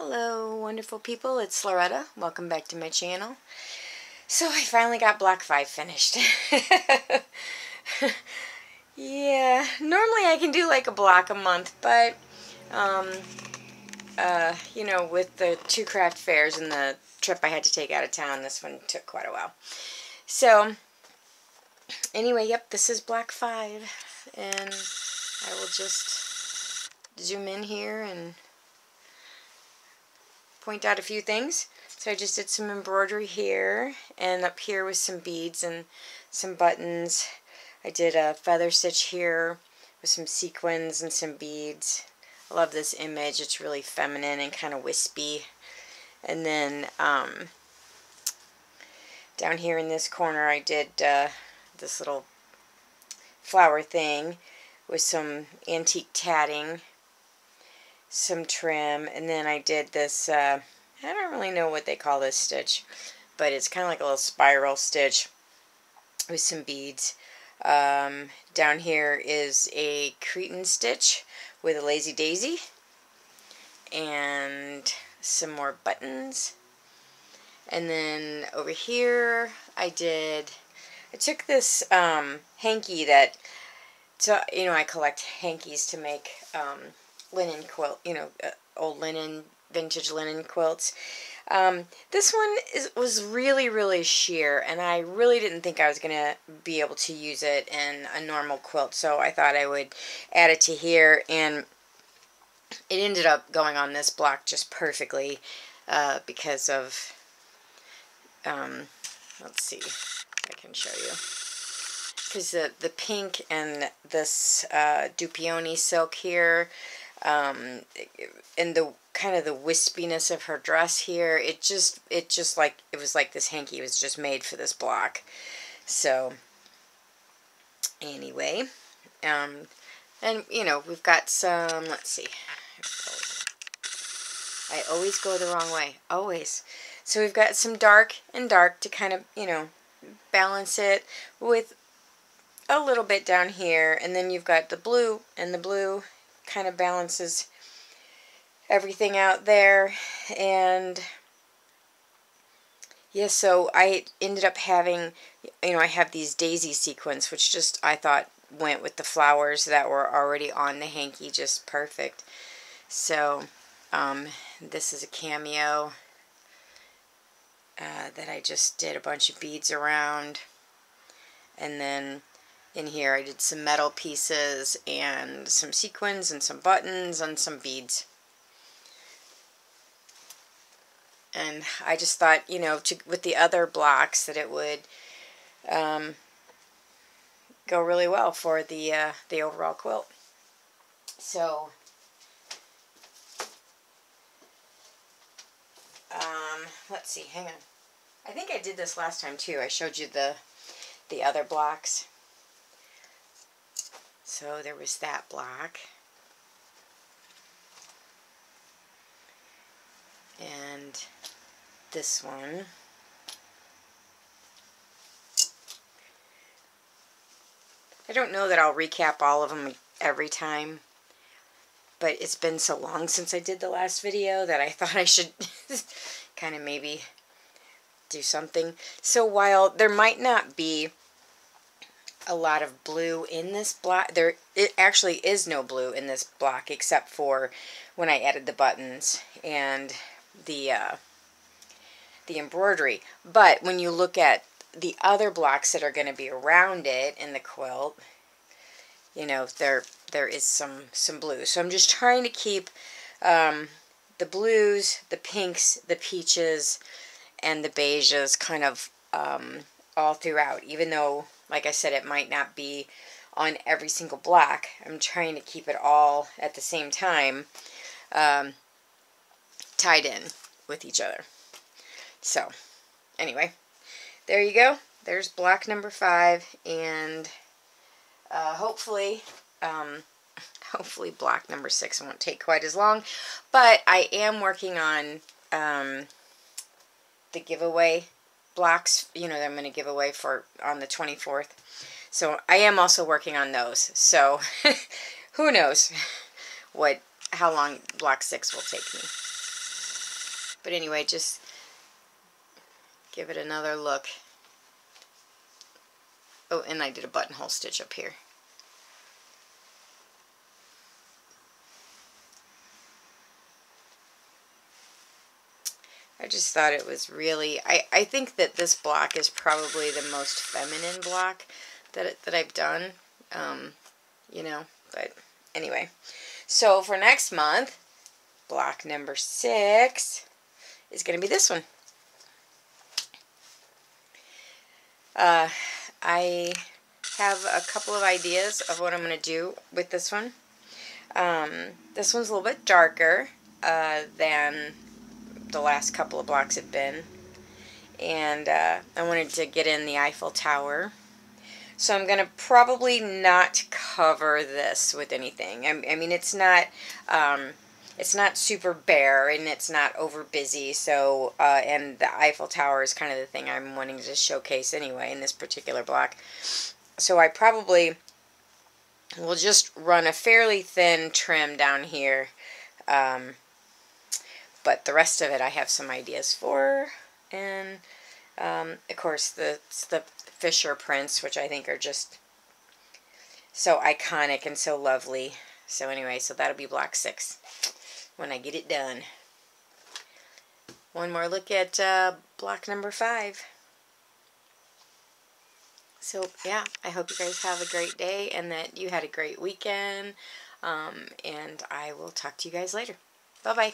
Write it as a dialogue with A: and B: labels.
A: Hello wonderful people, it's Loretta. Welcome back to my channel. So I finally got block 5 finished. Yeah, normally I can do like a block a month, but you know, with the 2 craft fairs and the trip I had to take out of town, this one took quite a while. So anyway, yep, this is block 5, and I will just zoom in here and point out a few things. So I just did some embroidery here, and up here with some beads and some buttons. I did a feather stitch here with some sequins and some beads. I love this image. It's really feminine and kind of wispy. And then down here in this corner I did this little flower thing with some antique tatting, some trim, and then I did this, I don't really know what they call this stitch, but it's kind of like a little spiral stitch with some beads. Down here is a cretin stitch with a lazy daisy and some more buttons. And then over here I took this hanky that, so you know, I collect hankies to make linen quilt, you know, old linen, vintage linen quilts. This one was really sheer, and I really didn't think I was going to be able to use it in a normal quilt, so I thought I would add it to here, and it ended up going on this block just perfectly because of, let's see if I can show you, because the pink and this Dupioni silk here, and the kind of the wispiness of her dress here, it was like this hanky. It was just made for this block. So anyway, and you know, we've got some, let's see, I always go the wrong way, always. So we've got some dark and dark to kind of, you know, balance it with a little bit down here, and then you've got the blue, and the blue kind of balances everything out there. And yeah, so I ended up having, you know, I have these daisy sequins, which just I thought went with the flowers that were already on the hanky just perfect. So this is a cameo that I just did a bunch of beads around, and then in here I did some metal pieces and some sequins and some buttons and some beads. And I just thought, you know, with the other blocks, that it would go really well for the overall quilt. So let's see, hang on. I think I did this last time too. I showed you the other blocks. So there was that block. And this one. I don't know that I'll recap all of them every time, but it's been so long since I did the last video that I thought I should kind of maybe do something. So while there might not be a lot of blue in this block, it actually is no blue in this block except for when I added the buttons and the embroidery. But when you look at the other blocks that are going to be around it in the quilt, you know, there is some blue. So I'm just trying to keep the blues, the pinks, the peaches, and the beiges kind of all throughout, even though, like I said, it might not be on every single block. I'm trying to keep it all at the same time tied in with each other. So anyway, there you go. There's block number 5, and hopefully block number 6 won't take quite as long. But I am working on the giveaway blocks, you know, that I'm going to give away on the 24th. So I am also working on those. So who knows how long block 6 will take me. But anyway, just give it another look. Oh, and I did a buttonhole stitch up here. I just thought it was really, I think that this block is probably the most feminine block that I've done, you know, but anyway. So for next month, block number 6 is going to be this one. I have a couple of ideas of what I'm going to do with this one. This one's a little bit darker than the last couple of blocks have been, and I wanted to get in the Eiffel Tower, so I'm gonna probably not cover this with anything. I mean, it's not super bare and it's not over busy, so and the Eiffel Tower is kind of the thing I'm wanting to showcase anyway in this particular block, so I probably will just run a fairly thin trim down here. But the rest of it I have some ideas for, and of course the Fisher prints, which I think are just so iconic and so lovely. So anyway, so that'll be block 6 when I get it done. One more look at block number 5. So yeah, I hope you guys have a great day and that you had a great weekend, and I will talk to you guys later. Bye-bye.